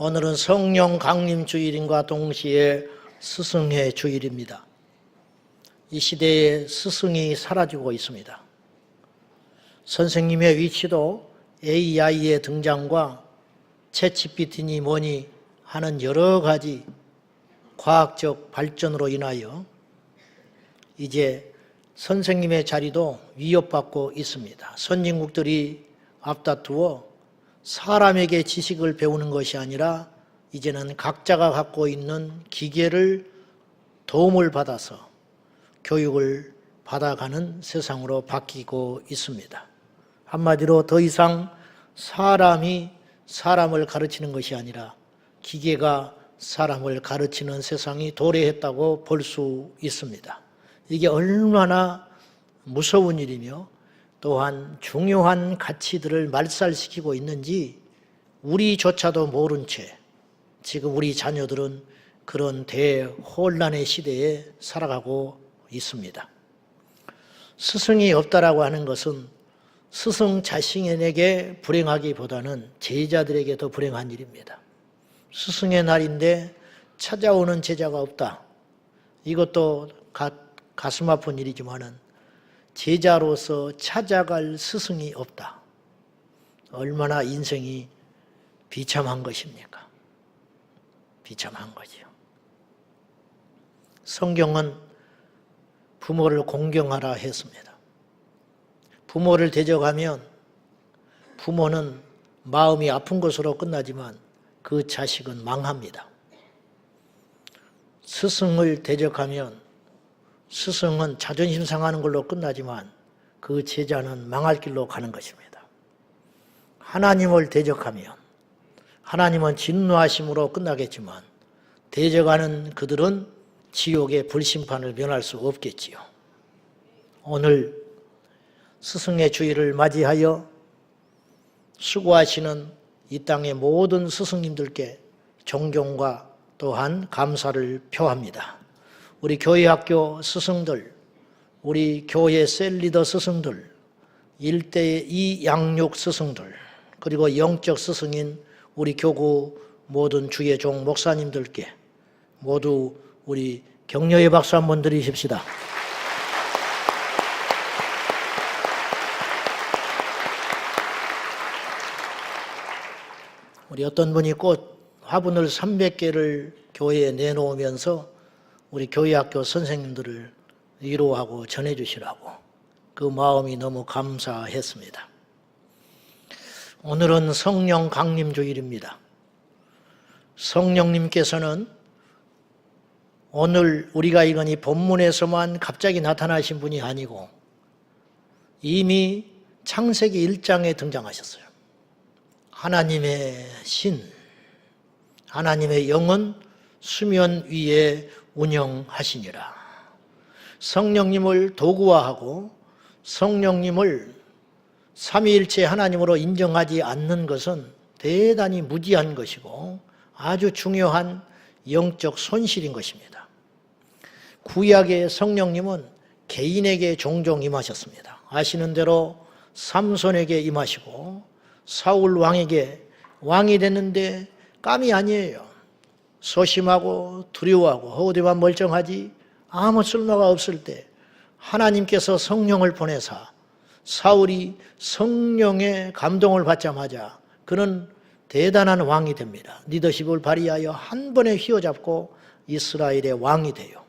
오늘은 성령 강림 주일인과 동시에 스승의 주일입니다. 이 시대에 스승이 사라지고 있습니다. 선생님의 위치도 AI의 등장과 챗GPT니 뭐니 하는 여러 가지 과학적 발전으로 인하여 이제 선생님의 자리도 위협받고 있습니다. 선진국들이 앞다투어 사람에게 지식을 배우는 것이 아니라 이제는 각자가 갖고 있는 기계를 도움을 받아서 교육을 받아가는 세상으로 바뀌고 있습니다. 한마디로 더 이상 사람이 사람을 가르치는 것이 아니라 기계가 사람을 가르치는 세상이 도래했다고 볼 수 있습니다. 이게 얼마나 무서운 일이며 또한 중요한 가치들을 말살시키고 있는지 우리조차도 모른 채 지금 우리 자녀들은 그런 대혼란의 시대에 살아가고 있습니다. 스승이 없다라고 하는 것은 스승 자신에게 불행하기보다는 제자들에게 더 불행한 일입니다. 스승의 날인데 찾아오는 제자가 없다. 이것도 가슴 아픈 일이지만은 제자로서 찾아갈 스승이 없다. 얼마나 인생이 비참한 것입니까? 비참한 거지요. 성경은 부모를 공경하라 했습니다. 부모를 대적하면 부모는 마음이 아픈 것으로 끝나지만 그 자식은 망합니다. 스승을 대적하면 스승은 자존심 상하는 걸로 끝나지만 그 제자는 망할 길로 가는 것입니다. 하나님을 대적하면 하나님은 진노하심으로 끝나겠지만 대적하는 그들은 지옥의 불심판을 면할 수 없겠지요. 오늘 스승의 주일을 맞이하여 수고하시는 이 땅의 모든 스승님들께 존경과 또한 감사를 표합니다. 우리 교회학교 스승들, 우리 교회 셀리더 스승들, 1대2 양육 스승들, 그리고 영적 스승인 우리 교구 모든 주의 종 목사님들께 모두 우리 격려의 박수 한번 드리십시다. 우리 어떤 분이 꽃 화분을 300개를 교회에 내놓으면서 우리 교회학교 선생님들을 위로하고 전해주시라고 그 마음이 너무 감사했습니다. 오늘은 성령 강림주일입니다. 성령님께서는 오늘 우리가 읽은 이 본문에서만 갑자기 나타나신 분이 아니고 이미 창세기 1장에 등장하셨어요. 하나님의 신, 하나님의 영은 수면 위에 운영하시니라. 성령님을 도구화하고 성령님을 삼위일체 하나님으로 인정하지 않는 것은 대단히 무지한 것이고 아주 중요한 영적 손실인 것입니다. 구약의 성령님은 개인에게 종종 임하셨습니다. 아시는 대로 삼손에게 임하시고 사울 왕에게 왕이 됐는데 깜이 아니에요. 소심하고 두려워하고 어디만 멀쩡하지 아무 쓸모가 없을 때 하나님께서 성령을 보내사 사울이 성령의 감동을 받자마자 그는 대단한 왕이 됩니다. 리더십을 발휘하여 한 번에 휘어잡고 이스라엘의 왕이 돼요.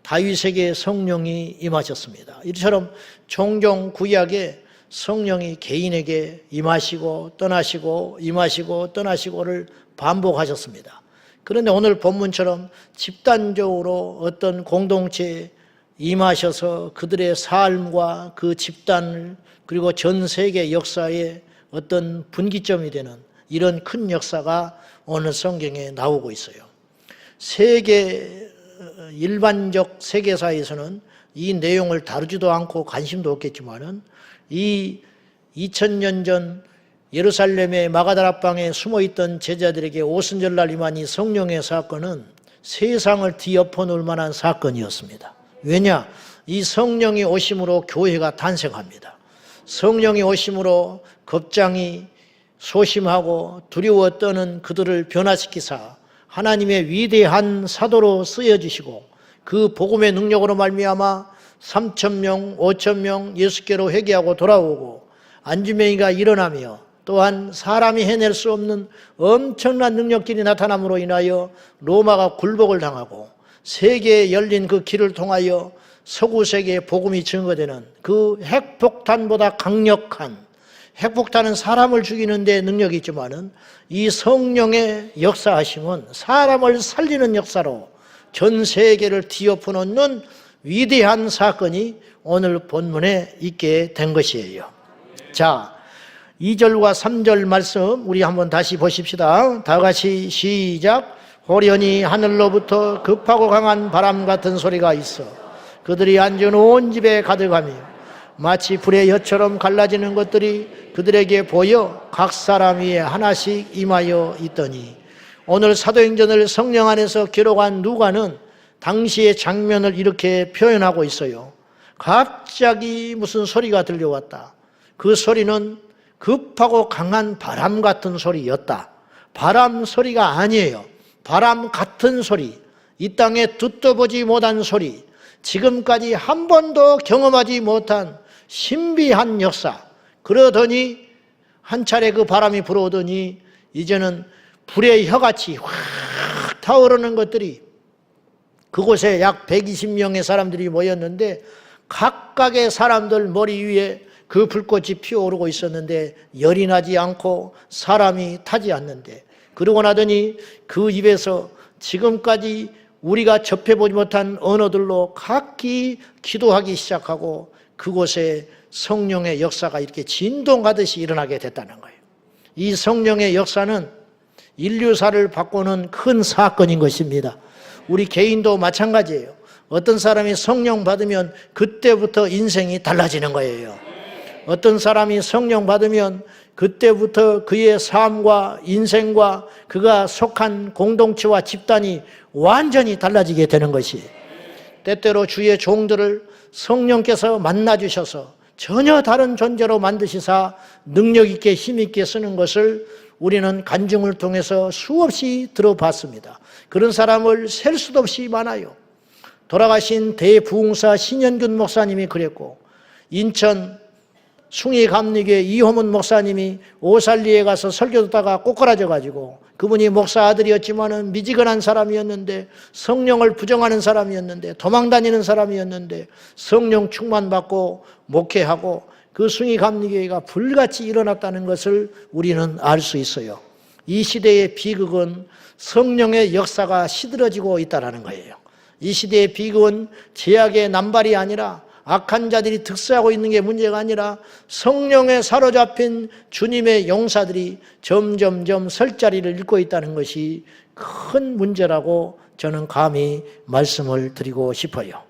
다윗에게 성령이 임하셨습니다. 이처럼 종종 구약에 성령이 개인에게 임하시고 떠나시고 임하시고 떠나시고를 반복하셨습니다. 그런데 오늘 본문처럼 집단적으로 어떤 공동체에 임하셔서 그들의 삶과 그 집단을 그리고 전 세계 역사의 어떤 분기점이 되는 이런 큰 역사가 오늘 성경에 나오고 있어요. 일반적 세계사에서는 이 내용을 다루지도 않고 관심도 없겠지만은 이 2000년 전 예루살렘의 마가다락방에 숨어있던 제자들에게 오순절날 임한 이 성령의 사건은 세상을 뒤엎어 놓을 만한 사건이었습니다. 왜냐? 이 성령이 오심으로 교회가 탄생합니다. 성령이 오심으로 겁장이 소심하고 두려워 떠는 그들을 변화시키사 하나님의 위대한 사도로 쓰여주시고 그 복음의 능력으로 말미암아 3,000명, 5,000명 예수께로 회개하고 돌아오고 안주명이가 일어나며 또한 사람이 해낼 수 없는 엄청난 능력들이 나타남으로 인하여 로마가 굴복을 당하고 세계에 열린 그 길을 통하여 서구 세계에 복음이 증거되는 그 핵폭탄보다 강력한, 핵폭탄은 사람을 죽이는 데 능력이 있지만은 이 성령의 역사하심은 사람을 살리는 역사로 전 세계를 뒤엎어 놓는 위대한 사건이 오늘 본문에 있게 된 것이에요. 자, 2절과 3절 말씀 우리 한번 다시 보십시다. 다 같이 시작. 호련히 하늘로부터 급하고 강한 바람 같은 소리가 있어 그들이 앉은 온 집에 가득하며 마치 불의 엿처럼 갈라지는 것들이 그들에게 보여 각 사람 위에 하나씩 임하여 있더니, 오늘 사도행전을 성령 안에서 기록한 누가는 당시의 장면을 이렇게 표현하고 있어요. 갑자기 무슨 소리가 들려왔다. 그 소리는 급하고 강한 바람 같은 소리였다. 바람 소리가 아니에요. 바람 같은 소리, 이 땅에 듣도 보지 못한 소리, 지금까지 한 번도 경험하지 못한 신비한 역사. 그러더니 한 차례 그 바람이 불어오더니 이제는 불의 혀같이 확 타오르는 것들이, 그곳에 약 120명의 사람들이 모였는데 각각의 사람들 머리 위에 그 불꽃이 피어오르고 있었는데 열이 나지 않고 사람이 타지 않는데, 그러고 나더니 그 입에서 지금까지 우리가 접해보지 못한 언어들로 각기 기도하기 시작하고 그곳에 성령의 역사가 이렇게 진동하듯이 일어나게 됐다는 거예요. 이 성령의 역사는 인류사를 바꾸는 큰 사건인 것입니다. 우리 개인도 마찬가지예요. 어떤 사람이 성령 받으면 그때부터 인생이 달라지는 거예요. 어떤 사람이 성령 받으면 그때부터 그의 삶과 인생과 그가 속한 공동체와 집단이 완전히 달라지게 되는 것이에요. 때때로 주의 종들을 성령께서 만나주셔서 전혀 다른 존재로 만드시사 능력 있게 힘 있게 쓰는 것을 우리는 간증을 통해서 수없이 들어봤습니다. 그런 사람을 셀 수도 없이 많아요. 돌아가신 대부흥사 신현균 목사님이 그랬고, 인천 숭이감리교회 이호문 목사님이 오살리에 가서 설교 듣다가 꼬꾸라져가지고, 그분이 목사 아들이었지만은 미지근한 사람이었는데, 성령을 부정하는 사람이었는데, 도망다니는 사람이었는데 성령 충만받고 목회하고 그 숭이감리교회가 불같이 일어났다는 것을 우리는 알 수 있어요. 이 시대의 비극은 성령의 역사가 시들어지고 있다는 거예요. 이 시대의 비극은 제약의 남발이 아니라, 악한 자들이 득세하고 있는 게 문제가 아니라 성령에 사로잡힌 주님의 용사들이 점점점 설 자리를 잃고 있다는 것이 큰 문제라고 저는 감히 말씀을 드리고 싶어요.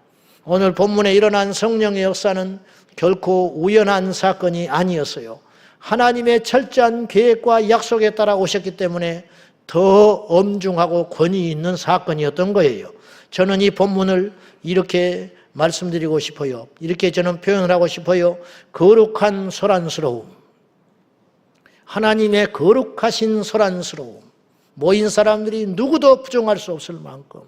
오늘 본문에 일어난 성령의 역사는 결코 우연한 사건이 아니었어요. 하나님의 철저한 계획과 약속에 따라 오셨기 때문에 더 엄중하고 권위 있는 사건이었던 거예요. 저는 이 본문을 이렇게 말씀드리고 싶어요. 이렇게 저는 표현을 하고 싶어요. 거룩한 소란스러움, 하나님의 거룩하신 소란스러움, 모인 사람들이 누구도 부정할 수 없을 만큼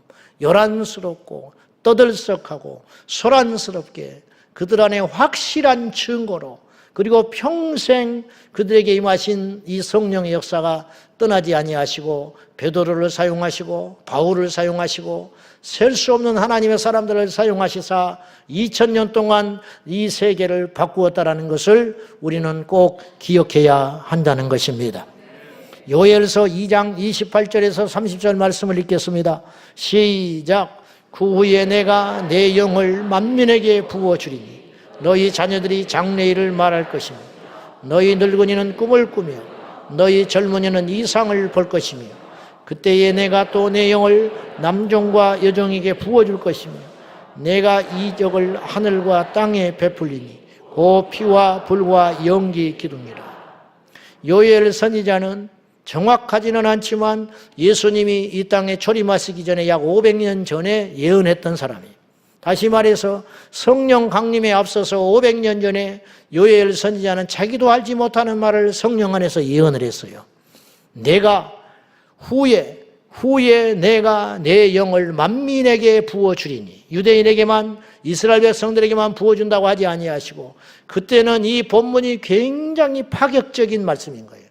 요란스럽고 떠들썩하고 소란스럽게 그들 안에 확실한 증거로, 그리고 평생 그들에게 임하신 이 성령의 역사가 떠나지 아니하시고 베드로를 사용하시고 바울을 사용하시고 셀 수 없는 하나님의 사람들을 사용하시사 2000년 동안 이 세계를 바꾸었다는 것을 우리는 꼭 기억해야 한다는 것입니다. 요엘서 2장 28절에서 30절 말씀을 읽겠습니다. 시작. 그 후에 내가 내 영을 만민에게 부어주리니 너희 자녀들이 장래일을 말할 것이며 너희 늙은이는 꿈을 꾸며 너희 젊은이는 이상을 볼 것이며 그때에 내가 또 내 영을 남종과 여종에게 부어줄 것이며 내가 이적을 하늘과 땅에 베풀리니 그 피와 불과 연기 기둥이라. 요엘 선지자는 정확하지는 않지만 예수님이 이 땅에 초림하시기 전에 약 500년 전에 예언했던 사람이에요. 다시 말해서 성령 강림에 앞서서 500년 전에 요엘 선지자는 자기도 알지 못하는 말을 성령 안에서 예언을 했어요. 내가 후에 내가 내 영을 만민에게 부어주리니, 유대인에게만, 이스라엘 백성들에게만 부어준다고 하지 아니하시고, 그때는 이 본문이 굉장히 파격적인 말씀인 거예요.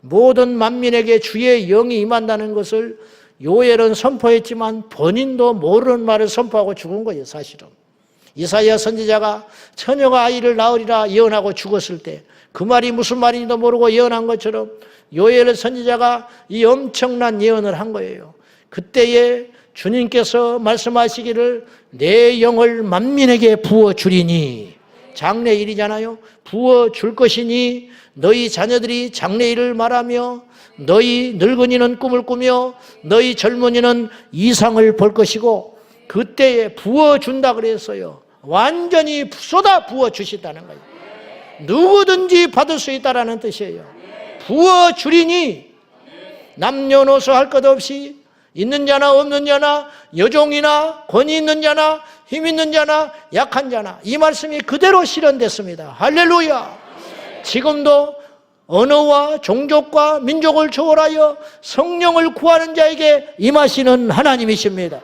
모든 만민에게 주의 영이 임한다는 것을 요엘은 선포했지만 본인도 모르는 말을 선포하고 죽은 거예요. 사실은 이사야 선지자가 처녀가 아이를 낳으리라 예언하고 죽었을 때 그 말이 무슨 말인지도 모르고 예언한 것처럼 요엘 선지자가 이 엄청난 예언을 한 거예요. 그때에 주님께서 말씀하시기를 내 영을 만민에게 부어주리니, 장래일이잖아요. 부어줄 것이니 너희 자녀들이 장래일을 말하며 너희 늙은이는 꿈을 꾸며 너희 젊은이는 이상을 볼 것이고, 그때에 부어준다 그랬어요. 완전히 쏟아 부어주시다는 거예요. 누구든지 받을 수 있다라는 뜻이에요. 부어주리니 남녀노소 할 것 없이 있는 자나 없는 자나 여종이나 권위 있는 자나 힘 있는 자나 약한 자나 이 말씀이 그대로 실현됐습니다. 할렐루야. 지금도 언어와 종족과 민족을 초월하여 성령을 구하는 자에게 임하시는 하나님이십니다.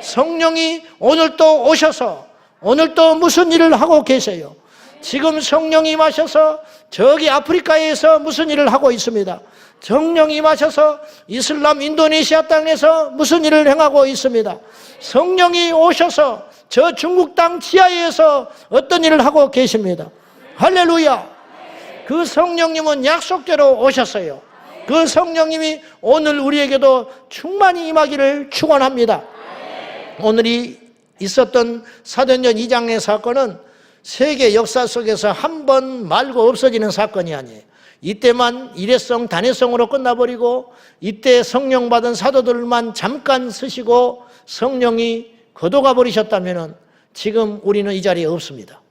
성령이 오늘도 오셔서 오늘도 무슨 일을 하고 계세요. 지금 성령이 임하셔서 저기 아프리카에서 무슨 일을 하고 있습니다. 성령이 임하셔서 이슬람 인도네시아 땅에서 무슨 일을 행하고 있습니다. 성령이 오셔서 저 중국 땅 지하에서 어떤 일을 하고 계십니다. 할렐루야. 그 성령님은 약속대로 오셨어요. 그 성령님이 오늘 우리에게도 충만히 임하기를 축원합니다. 오늘이 있었던 사도행전 2장의 사건은 세계 역사 속에서 한 번 말고 없어지는 사건이 아니에요. 이때만 일회성 단회성으로 끝나버리고 이때 성령 받은 사도들만 잠깐 쓰시고 성령이 거둬가 버리셨다면 지금 우리는 이 자리에 없습니다.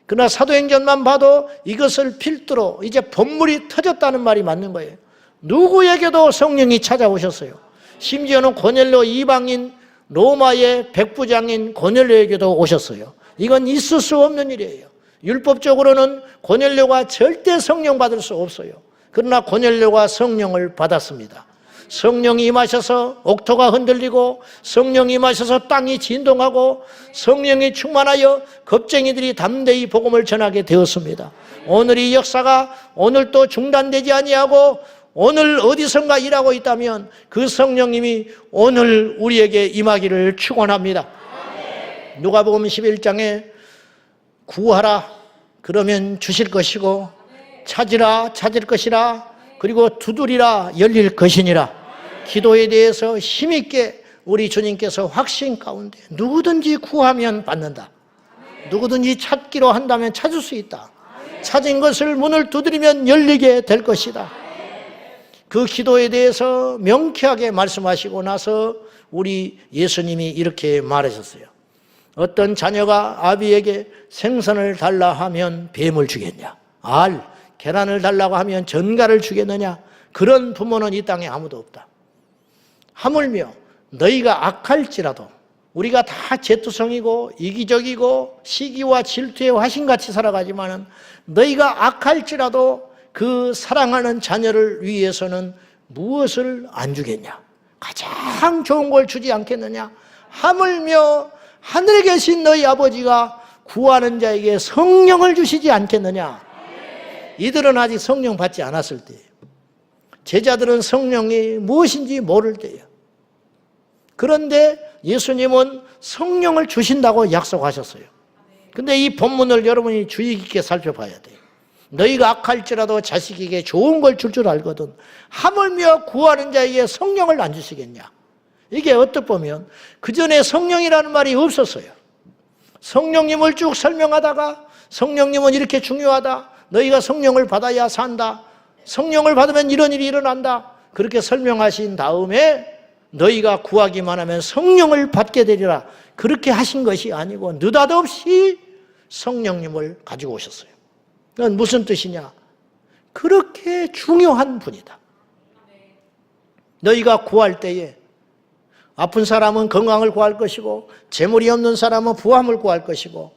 그러나 사도행전만 봐도 이것을 필두로 이제 본물이 터졌다는 말이 맞는 거예요. 누구에게도 성령이 찾아오셨어요. 심지어는 고넬료 이방인 로마의 백부장인 고넬료에게도 오셨어요. 이건 있을 수 없는 일이에요. 율법적으로는 고넬료가 절대 성령 받을 수 없어요. 그러나 고넬료가 성령을 받았습니다. 성령이 임하셔서 옥토가 흔들리고 성령이 임하셔서 땅이 진동하고 성령이 충만하여 겁쟁이들이 담대히 복음을 전하게 되었습니다. 오늘 이 역사가 오늘 또 중단되지 아니하고 오늘 어디선가 일하고 있다면 그 성령님이 오늘 우리에게 임하기를 축원합니다. 누가복음 11장에 구하라 그러면 주실 것이고 찾으라 찾을 것이라 그리고 두드리라 열릴 것이니라. 기도에 대해서 힘있게 우리 주님께서 확신 가운데 누구든지 구하면 받는다. 누구든지 찾기로 한다면 찾을 수 있다. 찾은 것을 문을 두드리면 열리게 될 것이다. 그 기도에 대해서 명쾌하게 말씀하시고 나서 우리 예수님이 이렇게 말하셨어요. 어떤 자녀가 아비에게 생선을 달라 하면 뱀을 주겠냐? 계란을 달라고 하면 전갈을 주겠느냐? 그런 부모는 이 땅에 아무도 없다. 하물며 너희가 악할지라도, 우리가 다 죄투성이고 이기적이고 시기와 질투에 화신같이 살아가지만 너희가 악할지라도 그 사랑하는 자녀를 위해서는 무엇을 안 주겠냐? 가장 좋은 걸 주지 않겠느냐? 하물며 하늘에 계신 너희 아버지가 구하는 자에게 성령을 주시지 않겠느냐? 이들은 아직 성령 받지 않았을 때예요. 제자들은 성령이 무엇인지 모를 때예요. 그런데 예수님은 성령을 주신다고 약속하셨어요. 근데 이 본문을 여러분이 주의 깊게 살펴봐야 돼요. 너희가 악할지라도 자식에게 좋은 걸 줄 줄 알거든 하물며 구하는 자에게 성령을 안 주시겠냐? 이게 어떻게 보면 그전에 성령이라는 말이 없었어요. 성령님을 쭉 설명하다가 성령님은 이렇게 중요하다. 너희가 성령을 받아야 산다. 성령을 받으면 이런 일이 일어난다. 그렇게 설명하신 다음에 너희가 구하기만 하면 성령을 받게 되리라. 그렇게 하신 것이 아니고 느닷없이 성령님을 가지고 오셨어요. 그건 무슨 뜻이냐? 그렇게 중요한 분이다. 너희가 구할 때에 아픈 사람은 건강을 구할 것이고, 재물이 없는 사람은 부함을 구할 것이고,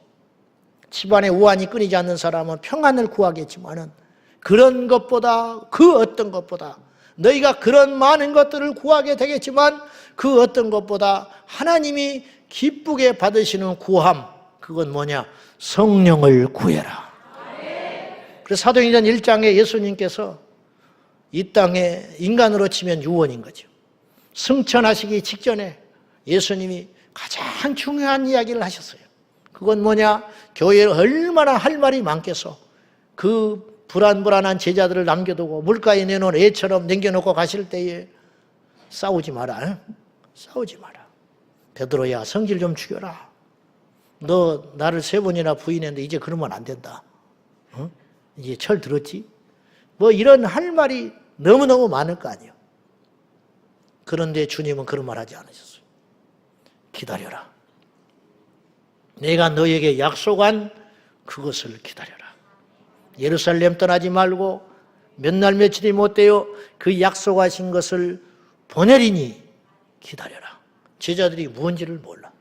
집안에 우환이 끊이지 않는 사람은 평안을 구하겠지만은, 그런 것보다, 그 어떤 것보다, 너희가 그런 많은 것들을 구하게 되겠지만 그 어떤 것보다 하나님이 기쁘게 받으시는 구함, 그건 뭐냐? 성령을 구해라. 그래서 사도행전 1장에 예수님께서 이 땅에 인간으로 치면 유언인 거죠. 승천하시기 직전에 예수님이 가장 중요한 이야기를 하셨어요. 그건 뭐냐? 교회에 얼마나 할 말이 많겠어. 그 불안불안한 제자들을 남겨두고 물가에 내놓은 애처럼 남겨놓고 가실 때에 싸우지 마라. 싸우지 마라. 베드로야, 성질 좀 죽여라. 너 나를 3번이나 부인했는데 이제 그러면 안 된다. 어? 이제 철 들었지? 뭐 이런 할 말이 너무너무 많을 거 아니에요. 그런데 주님은 그런 말 하지 않으셨어요. 기다려라. 내가 너에게 약속한 그것을 기다려라. 예루살렘 떠나지 말고 몇 날 며칠이 못 되어 그 약속하신 것을 보내리니 기다려라. 제자들이 뭔지를 몰라.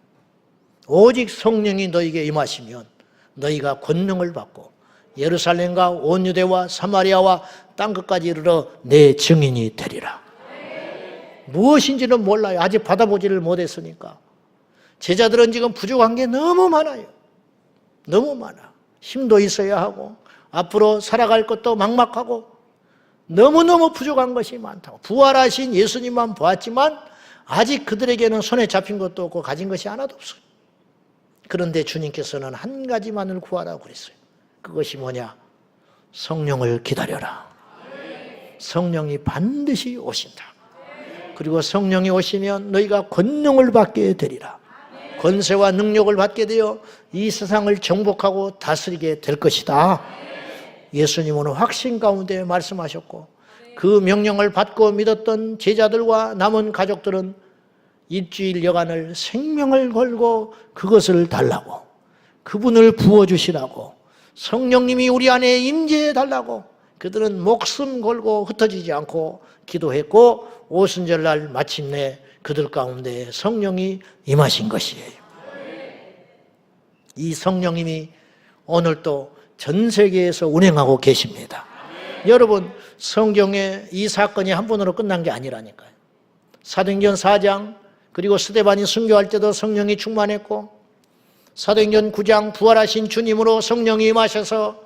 오직 성령이 너에게 임하시면 너희가 권능을 받고 예루살렘과 온 유대와 사마리아와 땅끝까지 이르러 내 증인이 되리라. 무엇인지는 몰라요. 아직 받아보지를 못했으니까. 제자들은 지금 부족한 게 너무 많아요. 너무 많아. 힘도 있어야 하고 앞으로 살아갈 것도 막막하고 너무너무 부족한 것이 많다고. 부활하신 예수님만 보았지만 아직 그들에게는 손에 잡힌 것도 없고 가진 것이 하나도 없어요. 그런데 주님께서는 한 가지만을 구하라고 그랬어요. 그것이 뭐냐? 성령을 기다려라. 성령이 반드시 오신다. 그리고 성령이 오시면 너희가 권능을 받게 되리라. 권세와 능력을 받게 되어 이 세상을 정복하고 다스리게 될 것이다. 예수님은 확신 가운데 말씀하셨고 그 명령을 받고 믿었던 제자들과 남은 가족들은 일주일 여간을 생명을 걸고 그것을 달라고, 그분을 부어주시라고, 성령님이 우리 안에 임재해 달라고 그들은 목숨 걸고 흩어지지 않고 기도했고 오순절날 마침내 그들 가운데 성령이 임하신 것이에요. 이 성령님이 오늘도 전 세계에서 운행하고 계십니다. 여러분, 성경에 이 사건이 한 번으로 끝난 게 아니라니까요. 사도행전 4장, 그리고 스데반이 순교할 때도 성령이 충만했고, 사도행전 9장 부활하신 주님으로 성령이 임하셔서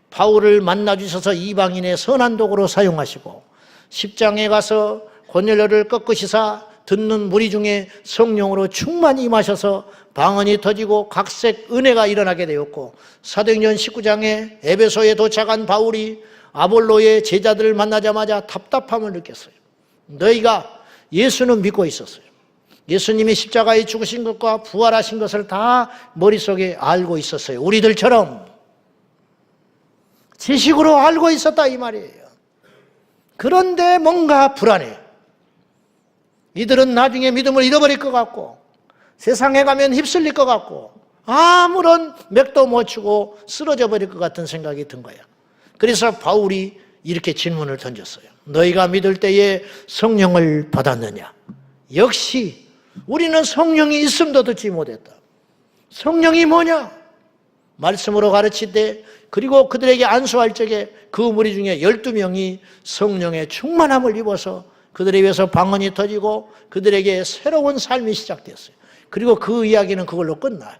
바울을 만나주셔서 이방인의 선한 도구로 사용하시고, 10장에 가서 고넬료를 꺾으시사 듣는 무리 중에 성령으로 충만히 임하셔서 방언이 터지고 각색 은혜가 일어나게 되었고, 사도행전 19장에 에베소에 도착한 바울이 아볼로의 제자들을 만나자마자 답답함을 느꼈어요. 너희가 예수는 믿고 있었어요. 예수님이 십자가에 죽으신 것과 부활하신 것을 다 머릿속에 알고 있었어요. 우리들처럼 지식으로 알고 있었다 이 말이에요. 그런데 뭔가 불안해. 이들은 나중에 믿음을 잃어버릴 것 같고 세상에 가면 휩쓸릴 것 같고 아무런 맥도 못 추고 쓰러져 버릴 것 같은 생각이 든 거야. 그래서 바울이 이렇게 질문을 던졌어요. 너희가 믿을 때에 성령을 받았느냐? 역시 우리는 성령이 있음도 듣지 못했다. 성령이 뭐냐? 말씀으로 가르칠 때 그리고 그들에게 안수할 적에 그 무리 중에 12명이 성령의 충만함을 입어서 그들에 의해서 방언이 터지고 그들에게 새로운 삶이 시작됐어요. 그리고 그 이야기는 그걸로 끝나요.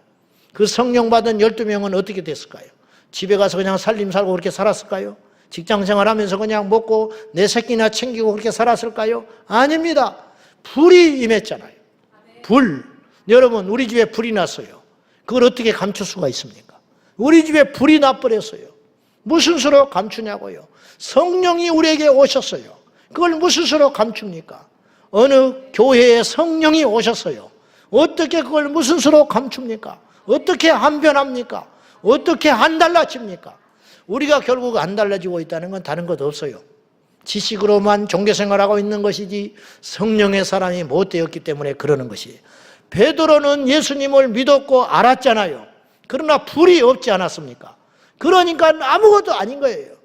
그 성령 받은 12명은 어떻게 됐을까요? 집에 가서 그냥 살림 살고 그렇게 살았을까요? 직장 생활하면서 그냥 먹고 내 새끼나 챙기고 그렇게 살았을까요? 아닙니다. 불이 임했잖아요. 불. 여러분, 우리 집에 불이 났어요. 그걸 어떻게 감출 수가 있습니까? 우리 집에 불이 나버렸어요. 무슨 수로 감추냐고요? 성령이 우리에게 오셨어요. 그걸 무슨 수로 감춥니까? 어느 교회에 성령이 오셨어요. 어떻게 그걸 무슨 수로 감춥니까? 어떻게 안 변합니까? 어떻게 안 달라집니까? 우리가 결국 안 달라지고 있다는 건 다른 것 없어요. 지식으로만 종교생활하고 있는 것이지 성령의 사람이 못 되었기 때문에 그러는 것이에요. 베드로는 예수님을 믿었고 알았잖아요. 그러나 불이 없지 않았습니까? 그러니까 아무것도 아닌 거예요.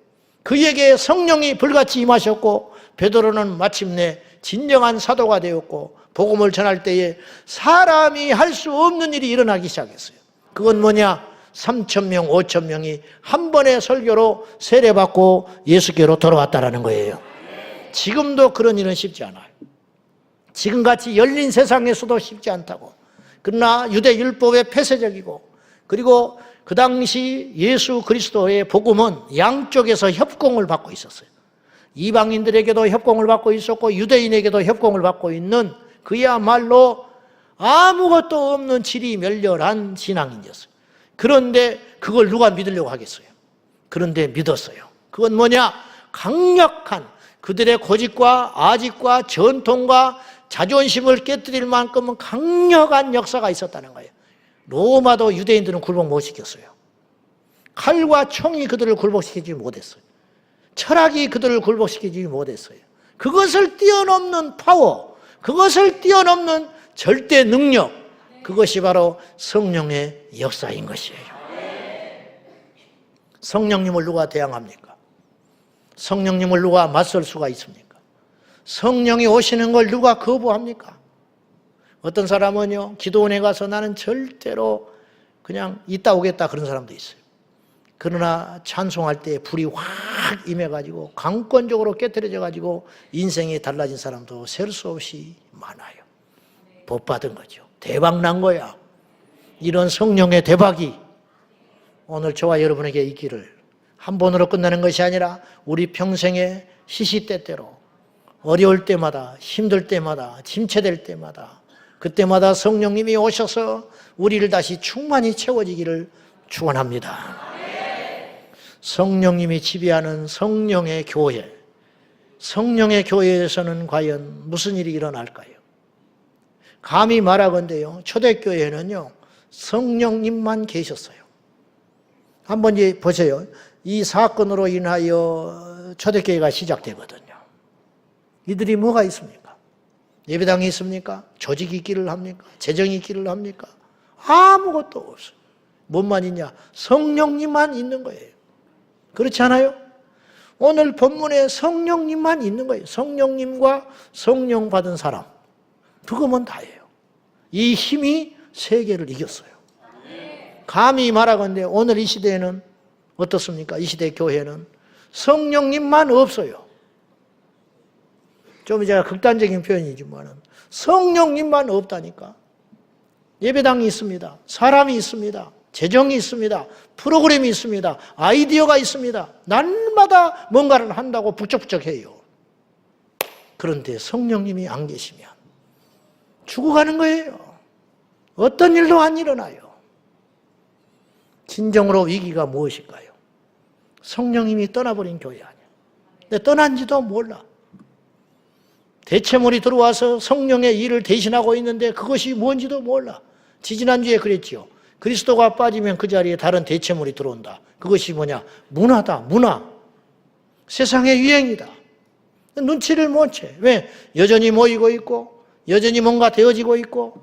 그에게 성령이 불같이 임하셨고 베드로는 마침내 진정한 사도가 되었고 복음을 전할 때에 사람이 할 수 없는 일이 일어나기 시작했어요. 그건 뭐냐? 3,000명, 5,000명이 한 번의 설교로 세례받고 예수께로 돌아왔다라는 거예요. 지금도 그런 일은 쉽지 않아요. 지금같이 열린 세상에서도 쉽지 않다고. 그러나 유대 율법의 폐쇄적이고, 그리고 그 당시 예수 그리스도의 복음은 양쪽에서 협공을 받고 있었어요. 이방인들에게도 협공을 받고 있었고 유대인에게도 협공을 받고 있는 그야말로 아무것도 없는 질이 멸렬한 신앙인이었어요. 그런데 그걸 누가 믿으려고 하겠어요? 그런데 믿었어요. 그건 뭐냐? 강력한 그들의 고집과 아집과 전통과 자존심을 깨뜨릴 만큼은 강력한 역사가 있었다는 거예요. 로마도 유대인들은 굴복 못 시켰어요. 칼과 총이 그들을 굴복시키지 못했어요. 철학이 그들을 굴복시키지 못했어요. 그것을 뛰어넘는 파워, 그것을 뛰어넘는 절대 능력, 그것이 바로 성령의 역사인 것이에요. 성령님을 누가 대항합니까? 성령님을 누가 맞설 수가 있습니까? 성령이 오시는 걸 누가 거부합니까? 어떤 사람은요, 기도원에 가서 나는 절대로 그냥 있다 오겠다 그런 사람도 있어요. 그러나 찬송할 때 불이 확 임해가지고 강권적으로 깨트려져가지고 인생이 달라진 사람도 셀 수 없이 많아요. 복 받은 거죠. 대박 난 거야. 이런 성령의 대박이 오늘 저와 여러분에게 있기를, 한 번으로 끝나는 것이 아니라 우리 평생의 시시때때로 어려울 때마다, 힘들 때마다, 침체될 때마다, 그때마다 성령님이 오셔서 우리를 다시 충만히 채워지기를 축원합니다. 성령님이 지배하는 성령의 교회, 성령의 교회에서는 과연 무슨 일이 일어날까요? 감히 말하건대요, 초대교회는요 성령님만 계셨어요. 한번 이제 보세요. 이 사건으로 인하여 초대교회가 시작되거든요. 이들이 뭐가 있습니까? 예배당이 있습니까? 조직이 있기를 합니까? 재정이 있기를 합니까? 아무것도 없어요. 뭔만 있냐? 성령님만 있는 거예요. 그렇지 않아요? 오늘 본문에 성령님만 있는 거예요. 성령님과 성령 받은 사람, 그거면 다예요. 이 힘이 세계를 이겼어요. 감히 말하건대 오늘 이 시대에는 어떻습니까? 이 시대 교회는 성령님만 없어요. 좀 제가 극단적인 표현이지만 성령님만 없다니까. 예배당이 있습니다. 사람이 있습니다. 재정이 있습니다. 프로그램이 있습니다. 아이디어가 있습니다. 날마다 뭔가를 한다고 북적북적해요. 그런데 성령님이 안 계시면 죽어가는 거예요. 어떤 일도 안 일어나요. 진정으로 위기가 무엇일까요? 성령님이 떠나버린 교회 아니야. 근데 떠난지도 몰라. 대체물이 들어와서 성령의 일을 대신하고 있는데 그것이 뭔지도 몰라. 지지난주에 그랬지요. 그리스도가 빠지면 그 자리에 다른 대체물이 들어온다. 그것이 뭐냐? 문화다, 문화. 세상의 유행이다. 눈치를 못 채. 왜? 여전히 모이고 있고, 여전히 뭔가 되어지고 있고,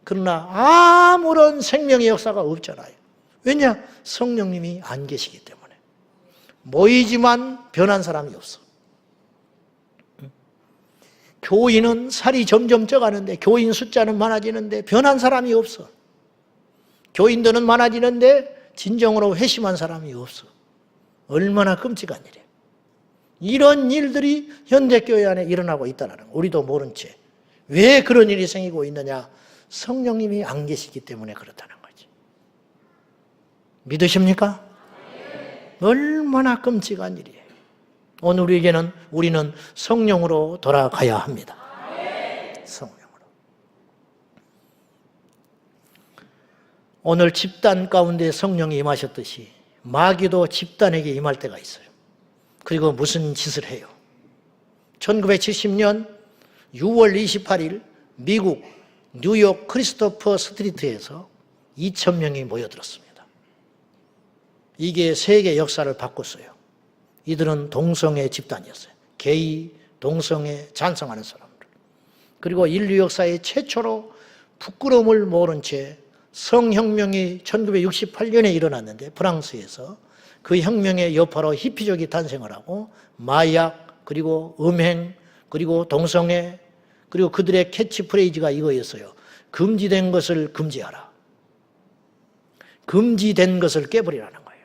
그러나 아무런 생명의 역사가 없잖아요. 왜냐? 성령님이 안 계시기 때문에. 모이지만 변한 사람이 없어. 교인은 살이 점점 쪄가는데, 교인 숫자는 많아지는데 변한 사람이 없어. 교인들은 많아지는데 진정으로 회심한 사람이 없어. 얼마나 끔찍한 일이에요. 이런 일들이 현대교회 안에 일어나고 있다는 거, 우리도 모른 채. 왜 그런 일이 생기고 있느냐? 성령님이 안 계시기 때문에 그렇다는 거지. 믿으십니까? 얼마나 끔찍한 일이에요. 오늘 우리는 성령으로 돌아가야 합니다. 성령으로. 오늘 집단 가운데 성령이 임하셨듯이 마귀도 집단에게 임할 때가 있어요. 그리고 무슨 짓을 해요? 1970년 6월 28일 미국 뉴욕 크리스토퍼 스트리트에서 2,000명이 모여들었습니다. 이게 세계 역사를 바꿨어요. 이들은 동성애 집단이었어요. 게이, 동성애 찬성하는 사람들. 그리고 인류 역사의 최초로 부끄러움을 모른 채 성혁명이 1968년에 일어났는데 프랑스에서 그 혁명의 여파로 히피족이 탄생을 하고 마약, 그리고 음행, 그리고 동성애, 그리고 그들의 캐치프레이즈가 이거였어요. 금지된 것을 금지하라. 금지된 것을 깨버리라는 거예요.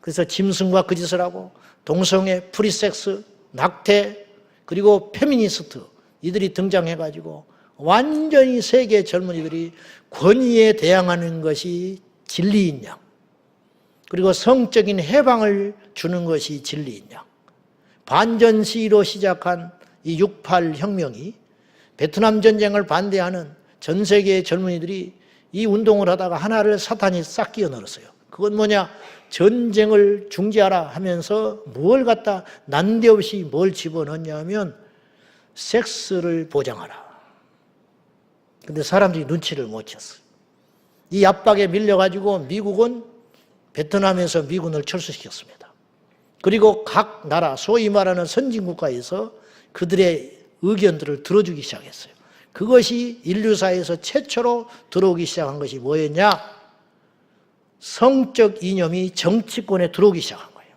그래서 짐승과 그 짓을 하고 동성애, 프리섹스, 낙태, 그리고 페미니스트 이들이 등장해가지고 완전히 세계 젊은이들이 권위에 대항하는 것이 진리인 양, 그리고 성적인 해방을 주는 것이 진리인 양, 반전 시위로 시작한 이 6.8 혁명이 베트남 전쟁을 반대하는 전 세계의 젊은이들이 이 운동을 하다가 하나를 사탄이 싹 끼워 넣었어요. 그건 뭐냐? 전쟁을 중지하라 하면서 뭘 갖다 난데없이 뭘 집어넣냐 하면 섹스를 보장하라. 근데 사람들이 눈치를 못 챘어요. 이 압박에 밀려가지고 미국은 베트남에서 미군을 철수시켰습니다. 그리고 각 나라, 소위 말하는 선진국가에서 그들의 의견들을 들어주기 시작했어요. 그것이 인류사에서 최초로 들어오기 시작한 것이 뭐였냐? 성적 이념이 정치권에 들어오기 시작한 거예요.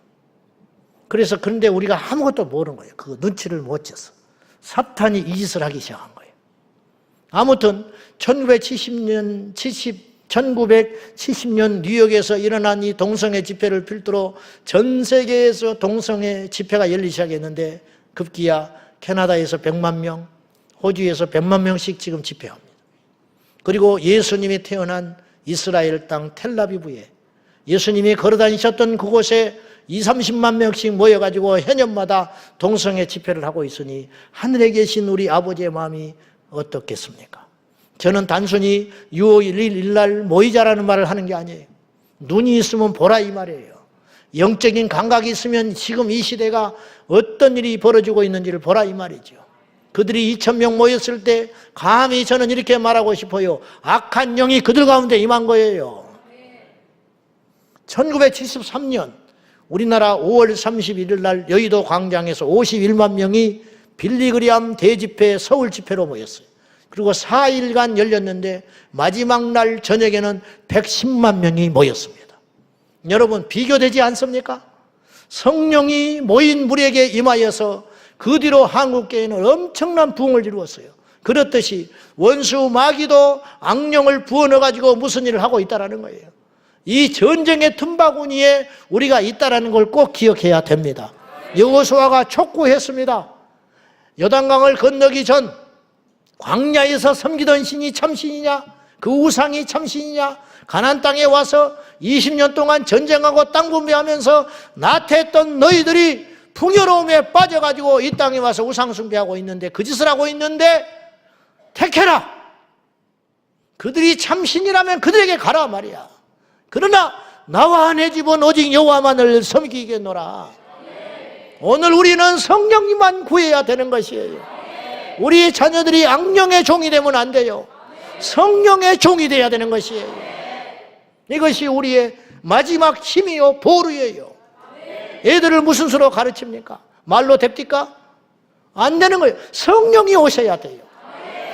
그래서 그런데 우리가 아무것도 모르는 거예요. 그 눈치를 못 챘어. 사탄이 이 짓을 하기 시작한 거예요. 아무튼 1970년 뉴욕에서 일어난 이 동성애 집회를 필두로 전 세계에서 동성애 집회가 열리기 시작했는데 급기야 캐나다에서 100만 명, 호주에서 100만 명씩 지금 집회합니다. 그리고 예수님이 태어난 이스라엘 땅 텔라비브에 예수님이 걸어다니셨던 그곳에 20-30만 명씩 모여가지고 해년마다 동성애 집회를 하고 있으니 하늘에 계신 우리 아버지의 마음이 어떻겠습니까? 저는 단순히 6월 1일 날 모이자라는 말을 하는 게 아니에요. 눈이 있으면 보라 이 말이에요. 영적인 감각이 있으면 지금 이 시대가 어떤 일이 벌어지고 있는지를 보라 이 말이죠. 그들이 2,000명 모였을 때 감히 저는 이렇게 말하고 싶어요. 악한 영이 그들 가운데 임한 거예요. 1973년 우리나라 5월 31일 날 여의도 광장에서 51만 명이 빌리그리암 대집회 서울 집회로 모였어요. 그리고 4일간 열렸는데 마지막 날 저녁에는 110만 명이 모였습니다. 여러분 비교되지 않습니까? 성령이 모인 무리에게 임하여서 그 뒤로 한국교회는 엄청난 부흥을 이루었어요. 그렇듯이 원수 마귀도 악령을 부어넣어가지고 무슨 일을 하고 있다는 거예요. 이 전쟁의 틈바구니에 우리가 있다는 걸 꼭 기억해야 됩니다. 여호수아가 촉구했습니다. 요단강을 건너기 전 광야에서 섬기던 신이 참신이냐? 그 우상이 참신이냐? 가나안 땅에 와서 20년 동안 전쟁하고 땅 분배하면서 나태했던 너희들이 풍요로움에 빠져가지고 이 땅에 와서 우상 숭배하고 있는데 그 짓을 하고 있는데 택해라. 그들이 참신이라면 그들에게 가라 말이야. 그러나 나와 내 집은 오직 여호와만을 섬기겠노라. 오늘 우리는 성령님만 구해야 되는 것이에요. 우리 자녀들이 악령의 종이 되면 안 돼요. 성령의 종이 되어야 되는 것이에요. 이것이 우리의 마지막 힘이요 보루예요. 애들을 무슨 수로 가르칩니까? 말로 됩니까? 안 되는 거예요. 성령이 오셔야 돼요.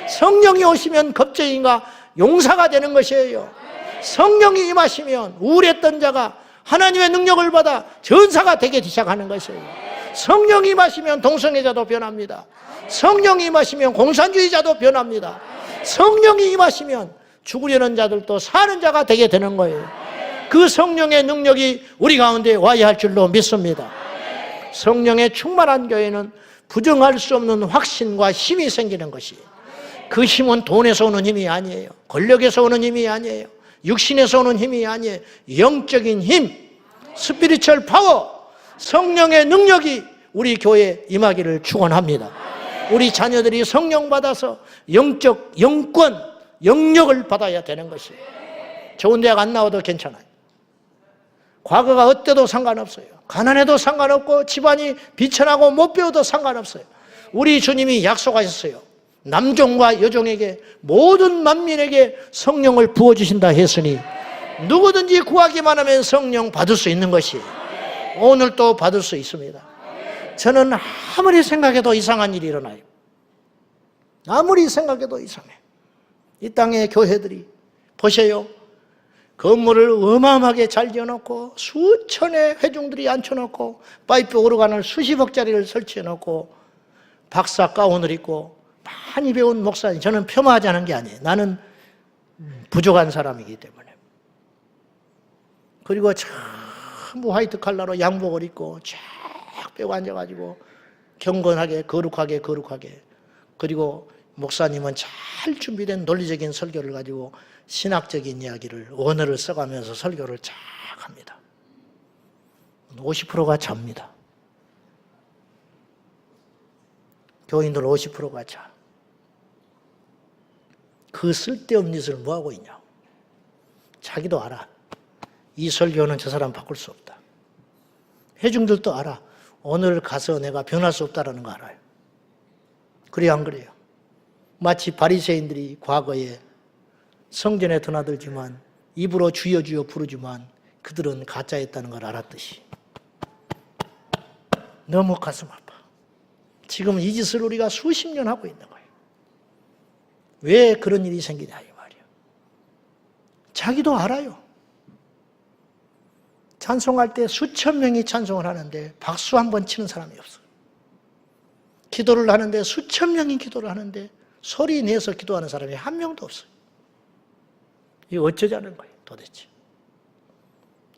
성령이 오시면 겁쟁이가 용사가 되는 것이에요. 성령이 임하시면 우울했던 자가 하나님의 능력을 받아 전사가 되기 시작하는 것이에요. 성령이 임하시면 동성애자도 변합니다. 성령이 임하시면 공산주의자도 변합니다. 성령이 임하시면 죽으려는 자들도 사는 자가 되게 되는 거예요. 그 성령의 능력이 우리 가운데 와야 할 줄로 믿습니다. 성령의 충만한 교회는 부정할 수 없는 확신과 힘이 생기는 것이에요. 그 힘은 돈에서 오는 힘이 아니에요. 권력에서 오는 힘이 아니에요. 육신에서 오는 힘이 아니에요. 영적인 힘, 스피리추얼 파워, 성령의 능력이 우리 교회에 임하기를 축원합니다. 우리 자녀들이 성령 받아서 영적 영권, 영역을 받아야 되는 것이에요. 좋은 대학 안 나와도 괜찮아요. 과거가 어때도 상관없어요. 가난해도 상관없고 집안이 비천하고 못 배워도 상관없어요. 우리 주님이 약속하셨어요. 남종과 여종에게 모든 만민에게 성령을 부어주신다 했으니 누구든지 구하기만 하면 성령 받을 수 있는 것이에요. 오늘 또 받을 수 있습니다. 저는 아무리 생각해도 이상한 일이 일어나요. 아무리 생각해도 이상해. 이 땅의 교회들이 보세요. 건물을 어마어마하게 잘 지어놓고 수천의 회중들이 앉혀놓고 파이프 오르간을 수십억짜리를 설치해놓고 박사 가운을 입고 많이 배운 목사님, 저는 폄하하지 않은 게 아니에요. 나는 부족한 사람이기 때문에. 그리고 전부 화이트 칼라로 양복을 입고 쫙 빼고 앉아가지고 경건하게 거룩하게 그리고 목사님은 잘 준비된 논리적인 설교를 가지고 신학적인 이야기를 언어를 써가면서 설교를 쫙 합니다. 50%가 잡니다. 교인들 50%가 자. 그 쓸데없는 짓을 뭐하고 있냐. 자기도 알아. 이 설교는 저 사람 바꿀 수 없다. 회중들도 알아. 오늘 가서 내가 변할 수 없다는 거 알아요. 그래요, 안 그래요? 마치 바리새인들이 과거에 성전에 드나들지만 입으로 주여 주여 부르지만 그들은 가짜였다는 걸 알았듯이. 너무 가슴 아파. 지금 이 짓을 우리가 수십 년 하고 있는 거예요. 왜 그런 일이 생기냐 이 말이에요. 자기도 알아요. 찬송할 때 수천 명이 찬송을 하는데 박수 한 번 치는 사람이 없어요. 기도를 하는데 수천 명이 기도를 하는데 소리 내서 기도하는 사람이 한 명도 없어요. 이거 어쩌자는 거예요, 도대체.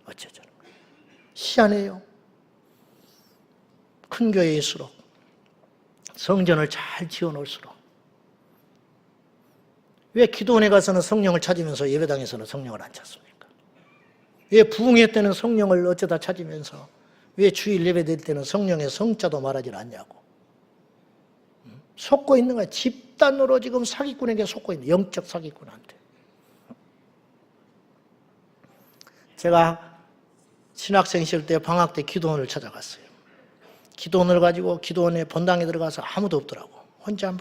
어쩌자는 거예요. 희한해요. 큰 교회일수록 성전을 잘 지어놓을수록 왜 기도원에 가서는 성령을 찾으면서 예배당에서는 성령을 안 찾습니까? 왜 부흥회 때는 성령을 어쩌다 찾으면서 왜 주일 예배 드릴 때는 성령의 성자도 말하지 않냐고. 속고 있는 거야. 집단으로 지금 사기꾼에게 속고 있는 영적 사기꾼한테. 제가 신학생 시절 때 방학 때 기도원을 찾아갔어요. 기도원을 가지고 기도원에 본당에 들어가서 아무도 없더라고. 혼자 막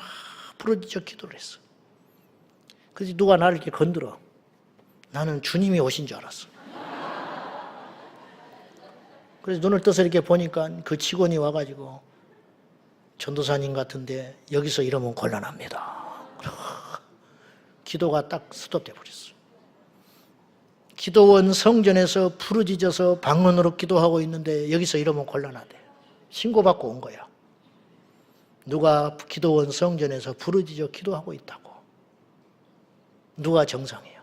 부르짖어 기도를 했어. 그래서 누가 나를 이렇게 건드려. 나는 주님이 오신 줄 알았어. 그래서 눈을 떠서 이렇게 보니까 그 직원이 와가지고 전도사님 같은데 여기서 이러면 곤란합니다. 기도가 딱 스톱돼 버렸어. 기도원 성전에서 부르짖어서 방언으로 기도하고 있는데 여기서 이러면 곤란하대. 신고받고 온 거야. 누가 기도원 성전에서 부르짖어 기도하고 있다고. 누가 정상이에요?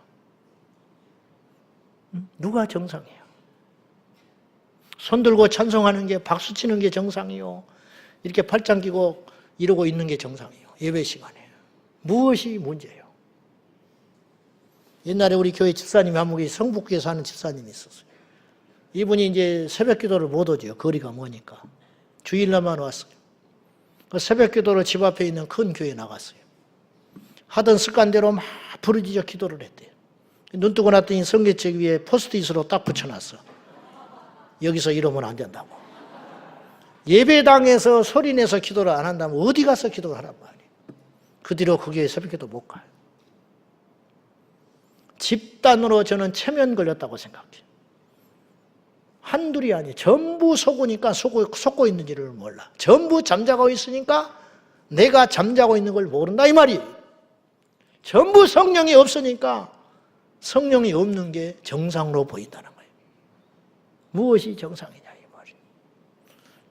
누가 정상이에요? 손 들고 찬송하는 게 박수 치는 게 정상이요. 이렇게 팔짱 끼고 이러고 있는 게 정상이에요. 예배 시간에. 무엇이 문제예요? 옛날에 우리 교회 집사님이 한 분이 성북구에 사는 집사님이 있었어요. 이분이 이제 새벽 기도를 못 오죠. 거리가 머니까. 주일날만 왔어요. 그 새벽 기도를 집 앞에 있는 큰 교회에 나갔어요. 하던 습관대로 막 부르짖어 기도를 했대요. 눈 뜨고 났더니 성경책 위에 포스트잇으로 딱 붙여놨어. 여기서 이러면 안 된다고. 예배당에서 소리내서 기도를 안 한다면 어디 가서 기도를 하란 말이에요. 그 뒤로 그 교회 새벽 기도 못 가요. 집단으로 저는 체면 걸렸다고 생각해요. 한둘이 아니에요. 전부 속으니까 속고 있는지를 몰라. 전부 잠자고 있으니까 내가 잠자고 있는 걸 모른다 이 말이에요. 전부 성령이 없으니까 성령이 없는 게 정상으로 보인다는 거예요. 무엇이 정상이냐 이 말이에요.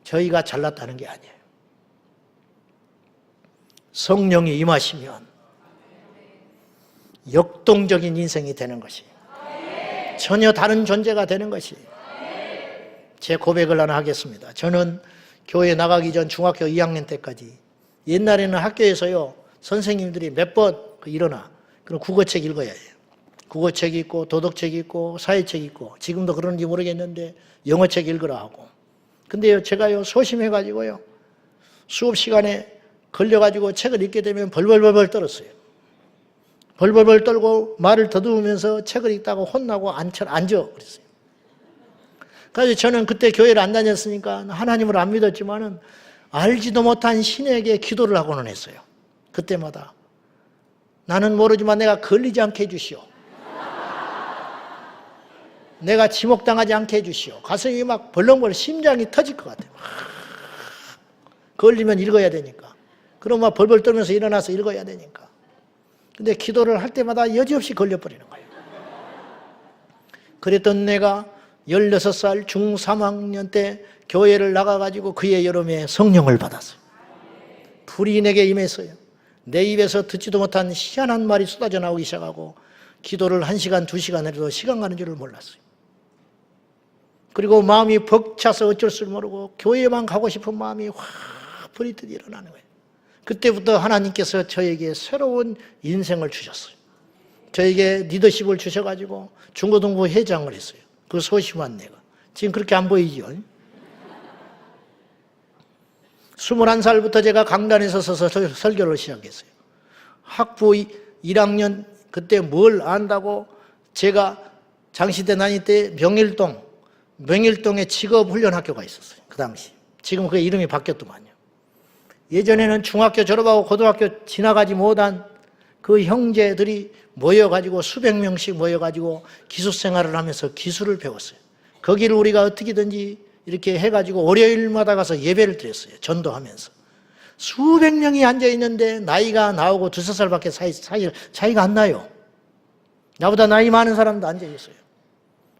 저희가 잘났다는 게 아니에요. 성령이 임하시면 역동적인 인생이 되는 것이 전혀 다른 존재가 되는 것이 제 고백을 하나 하겠습니다. 저는 교회 나가기 전 중학교 2학년 때까지 옛날에는 학교에서요 선생님들이 몇 번 일어나 그럼 국어책 읽어야 해요. 국어책 있고 도덕책 있고 사회책 있고 지금도 그런지 모르겠는데 영어책 읽으라 하고 근데요 제가요 소심해가지고요 수업 시간에 걸려가지고 책을 읽게 되면 벌벌벌벌 떨었어요. 벌벌벌 떨고 말을 더듬으면서 책을 읽다가 혼나고 앉아 그랬어요. 그래서 저는 그때 교회를 안 다녔으니까 하나님을 안 믿었지만은 알지도 못한 신에게 기도를 하고는 했어요. 그때마다 나는 모르지만 내가 걸리지 않게 해주시오. 내가 지목당하지 않게 해주시오. 가슴이 막 벌렁벌렁 심장이 터질 것 같아요. 걸리면 읽어야 되니까. 그럼 막 벌벌 떨면서 일어나서 읽어야 되니까. 근데 기도를 할 때마다 여지없이 걸려버리는 거예요. 그랬던 내가 16살 중3학년 때 교회를 나가가지고 그해 여름에 성령을 받았어요. 불이 내게 임했어요. 내 입에서 듣지도 못한 희한한 말이 쏟아져 나오기 시작하고 기도를 1시간, 2시간 해도 시간 가는 줄을 몰랐어요. 그리고 마음이 벅차서 어쩔 줄 모르고 교회만 가고 싶은 마음이 확 불이 뜨듯 일어나는 거예요. 그때부터 하나님께서 저에게 새로운 인생을 주셨어요. 저에게 리더십을 주셔가지고 중고등부 회장을 했어요. 그 소심한 내가. 지금 그렇게 안 보이죠? 21살부터 제가 강단에 서서 설교를 시작했어요. 학부 1학년 그때 뭘 안다고 제가 장시대 다닐 때 명일동에 직업훈련학교가 있었어요. 그 당시. 지금 그 이름이 바뀌었더만요. 예전에는 중학교 졸업하고 고등학교 지나가지 못한 그 형제들이 모여가지고 수백 명씩 모여가지고 기숙생활을 하면서 기술을 배웠어요. 거기를 우리가 어떻게든지 이렇게 해가지고 월요일마다 가서 예배를 드렸어요. 전도하면서. 수백 명이 앉아있는데 나이가 나하고 2~3살밖에 차이가 안 나요. 나보다 나이 많은 사람도 앉아있어요.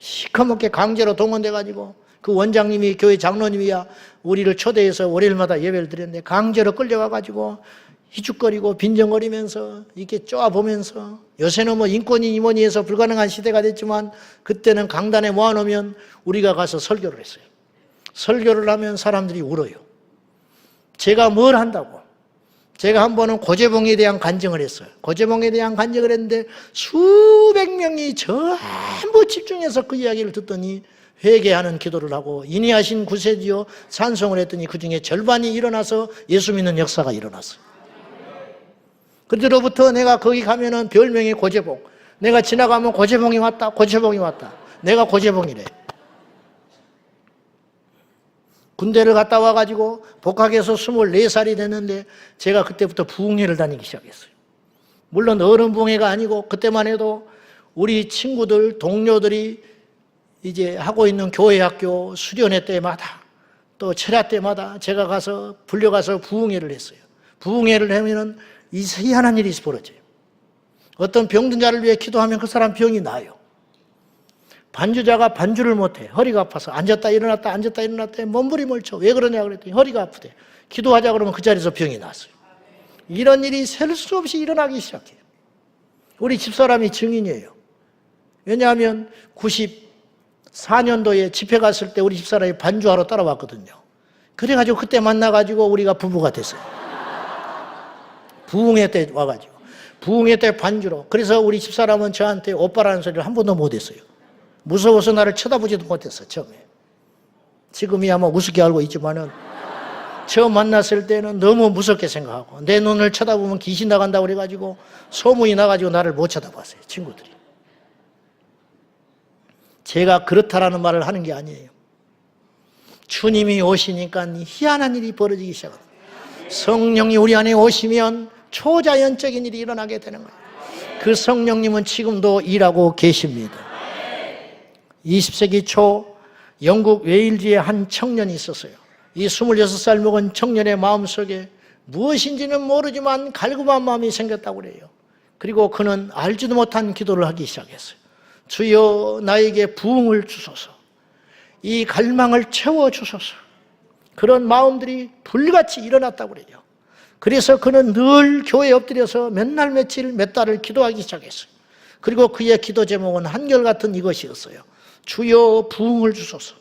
시커멓게 강제로 동원돼가지고 그 원장님이 교회 장로님이야 우리를 초대해서 월요일마다 예배를 드렸는데 강제로 끌려가가지고 희죽거리고 빈정거리면서 이렇게 쪼아보면서 요새는 뭐 인권이 임원이 해서 불가능한 시대가 됐지만 그때는 강단에 모아놓으면 우리가 가서 설교를 했어요. 설교를 하면 사람들이 울어요. 제가 뭘 한다고. 제가 한 번은 고재봉에 대한 간증을 했어요. 고재봉에 대한 간증을 했는데 수백 명이 전부 집중해서 그 이야기를 듣더니 회개하는 기도를 하고 인이하신 구세주여 찬송을 했더니 그중에 절반이 일어나서 예수 믿는 역사가 일어났어요. 그때로부터 내가 거기 가면은 별명이 고재봉. 내가 지나가면 고재봉이 왔다, 고재봉이 왔다. 내가 고재봉이래. 군대를 갔다 와가지고 복학해서 24살이 됐는데 제가 그때부터 부흥회를 다니기 시작했어요. 물론 어른 부흥회가 아니고 그때만 해도 우리 친구들, 동료들이 이제 하고 있는 교회 학교 수련회 때마다 또 철야 때마다 제가 가서 불려가서 부흥회를 했어요. 부흥회를 하면은 이 희한한 일이 벌어져요. 어떤 병든 자를 위해 기도하면 그 사람 병이 나요. 반주자가 반주를 못해. 허리가 아파서 앉았다 일어났다 앉았다 일어났다 몸부림을 쳐. 왜 그러냐 그랬더니 허리가 아프대. 기도하자 그러면 그 자리에서 병이 났어요. 이런 일이 셀 수 없이 일어나기 시작해요. 우리 집사람이 증인이에요. 왜냐하면 94년도에 집회 갔을 때 우리 집사람이 반주하러 따라왔거든요. 그래가지고 그때 만나가지고 우리가 부부가 됐어요. 부흥회 때 와가지고. 부흥회 때 반주로. 그래서 우리 집사람은 저한테 오빠라는 소리를 한 번도 못했어요. 무서워서 나를 쳐다보지도 못했어, 처음에. 지금이야 뭐 우습게 알고 있지만은 처음 만났을 때는 너무 무섭게 생각하고 내 눈을 쳐다보면 귀신 나간다고 그래가지고 소문이 나가지고 나를 못 쳐다봤어요, 친구들이. 제가 그렇다라는 말을 하는 게 아니에요. 주님이 오시니까 희한한 일이 벌어지기 시작합니다. 성령이 우리 안에 오시면 초자연적인 일이 일어나게 되는 거예요. 그 성령님은 지금도 일하고 계십니다. 20세기 초 영국 웨일즈에 한 청년이 있었어요. 이 26살 먹은 청년의 마음속에 무엇인지는 모르지만 갈급한 마음이 생겼다고 그래요. 그리고 그는 알지도 못한 기도를 하기 시작했어요. 주여 나에게 부흥을 주소서. 이 갈망을 채워주소서. 그런 마음들이 불같이 일어났다고 그래요. 그래서 그는 늘 교회에 엎드려서 몇 날 며칠 몇 달을 기도하기 시작했어요. 그리고 그의 기도 제목은 한결같은 이것이었어요. 주여 부흥을 주소서.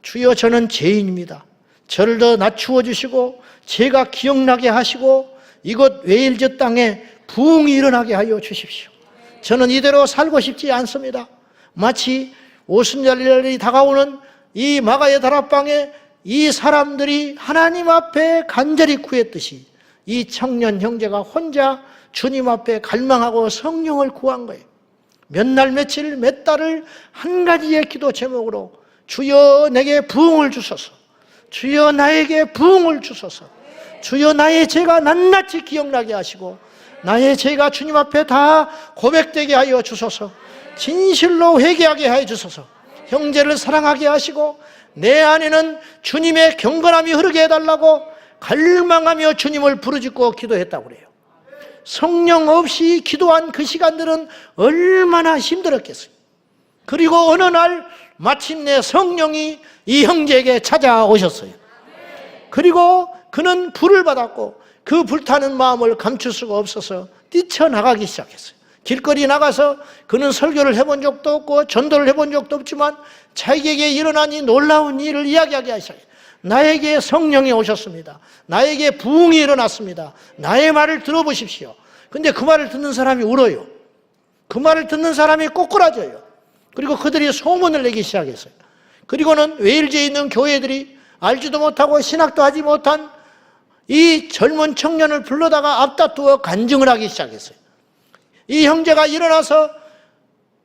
주여 저는 죄인입니다. 저를 더 낮추어 주시고 제가 기억나게 하시고 이곳 웨일즈 땅에 부흥이 일어나게 하여 주십시오. 저는 이대로 살고 싶지 않습니다. 마치 오순절날이 다가오는 이 마가의 다락방에 이 사람들이 하나님 앞에 간절히 구했듯이 이 청년 형제가 혼자 주님 앞에 갈망하고 성령을 구한 거예요. 몇 날 며칠 몇 달을 한 가지의 기도 제목으로 주여 내게 부흥을 주소서. 주여 나에게 부흥을 주소서. 주여 나의 죄가 낱낱이 기억나게 하시고 나의 죄가 주님 앞에 다 고백되게 하여 주소서. 진실로 회개하게 하여 주소서. 형제를 사랑하게 하시고 내 안에는 주님의 경건함이 흐르게 해달라고 갈망하며 주님을 부르짖고 기도했다고 그래요. 성령 없이 기도한 그 시간들은 얼마나 힘들었겠어요. 그리고 어느 날 마침내 성령이 이 형제에게 찾아오셨어요. 그리고 그는 불을 받았고 그 불타는 마음을 감출 수가 없어서 뛰쳐나가기 시작했어요. 길거리 나가서 그는 설교를 해본 적도 없고 전도를 해본 적도 없지만 자기에게 일어난 이 놀라운 일을 이야기하기 시작해요. 나에게 성령이 오셨습니다. 나에게 부흥이 일어났습니다. 나의 말을 들어보십시오. 근데 그 말을 듣는 사람이 울어요. 그 말을 듣는 사람이 꼬꾸라져요. 그리고 그들이 소문을 내기 시작했어요. 그리고는 웨일즈에 있는 교회들이 알지도 못하고 신학도 하지 못한 이 젊은 청년을 불러다가 앞다투어 간증을 하기 시작했어요. 이 형제가 일어나서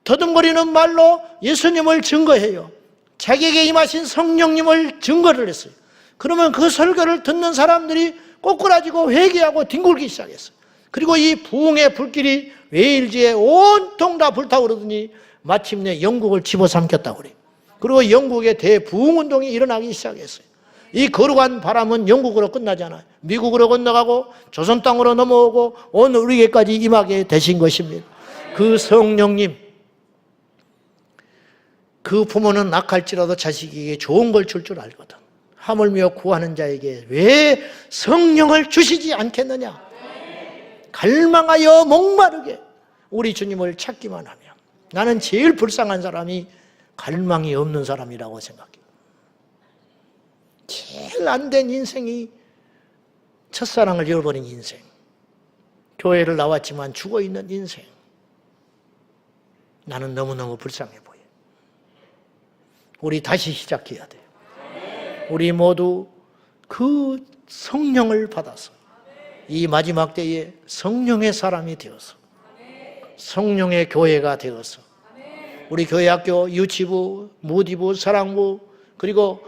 더듬거리는 말로 예수님을 증거해요. 자기에게 임하신 성령님을 증거를 했어요. 그러면 그 설교를 듣는 사람들이 꼬꾸라지고 회개하고 뒹굴기 시작했어요. 그리고 이 부흥의 불길이 웨일즈에 온통 다 불타오르더니 마침내 영국을 집어삼켰다고 그래요. 그리고 영국의 대부흥운동이 일어나기 시작했어요. 이 거룩한 바람은 영국으로 끝나지 않아요. 미국으로 건너가고 조선 땅으로 넘어오고 오늘 우리에게까지 임하게 되신 것입니다. 그 성령님, 그 부모는 악할지라도 자식에게 좋은 걸 줄 알거든. 하물며 구하는 자에게 왜 성령을 주시지 않겠느냐. 갈망하여 목마르게 우리 주님을 찾기만 하면. 나는 제일 불쌍한 사람이 갈망이 없는 사람이라고 생각해요. 제일 안 된 인생이 첫사랑을 잃어버린 인생, 교회를 나왔지만 죽어있는 인생. 나는 너무너무 불쌍해 보여. 우리 다시 시작해야 돼요. 우리 모두 그 성령을 받아서 이 마지막 때에 성령의 사람이 되어서 성령의 교회가 되어서 우리 교회학교, 유치부, 무디부, 사랑부, 그리고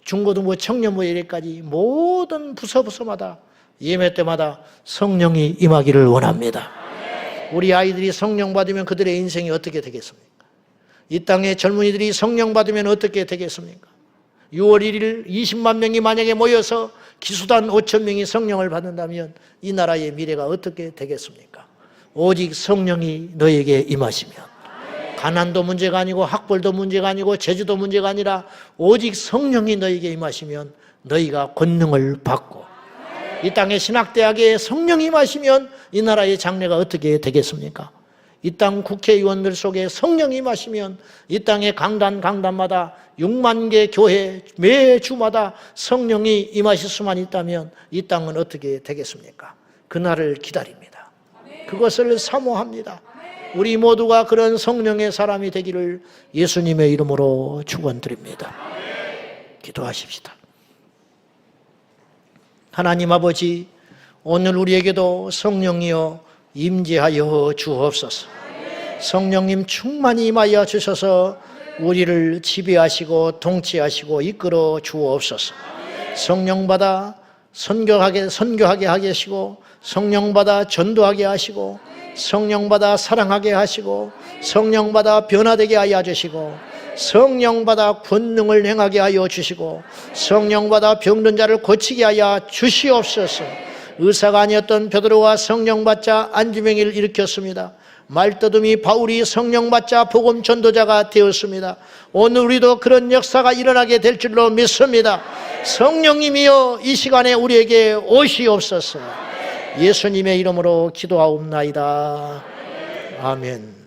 중고등부, 청년부 이래까지 모든 부서마다 예매 때마다 성령이 임하기를 원합니다. 우리 아이들이 성령 받으면 그들의 인생이 어떻게 되겠습니까? 이 땅의 젊은이들이 성령 받으면 어떻게 되겠습니까? 6월 1일 20만 명이 만약에 모여서 기수단 5천 명이 성령을 받는다면 이 나라의 미래가 어떻게 되겠습니까? 오직 성령이 너에게 임하시면 가난도 문제가 아니고 학벌도 문제가 아니고 재주도 문제가 아니라 오직 성령이 너에게 임하시면 너희가 권능을 받고 이 땅의 신학대학에 성령이 임하시면 이 나라의 장래가 어떻게 되겠습니까? 이 땅 국회의원들 속에 성령이 임하시면 이 땅의 강단마다 6만 개 교회 매주마다 성령이 임하실 수만 있다면 이 땅은 어떻게 되겠습니까? 그날을 기다립니다. 그것을 사모합니다. 우리 모두가 그런 성령의 사람이 되기를 예수님의 이름으로 축원드립니다. 기도하십시다. 하나님 아버지, 오늘 우리에게도 성령이여 임재하여 주옵소서. 성령님 충만히 임하여 주셔서 우리를 지배하시고 통치하시고 이끌어 주옵소서. 성령받아 선교하게 하게 하시고, 성령받아 전도하게 하시고, 성령받아 사랑하게 하시고, 성령받아 변화되게 하여 주시고, 성령받아 권능을 행하게 하여 주시고, 성령받아 병든 자를 고치게 하여 주시옵소서. 의사가 아니었던 베드로가 성령받자 안지명이를 일으켰습니다. 말더듬이 바울이 성령받자 복음 전도자가 되었습니다. 오늘 우리도 그런 역사가 일어나게 될 줄로 믿습니다. 성령님이여 이 시간에 우리에게 오시옵소서. 예수님의 이름으로 기도하옵나이다. 아멘.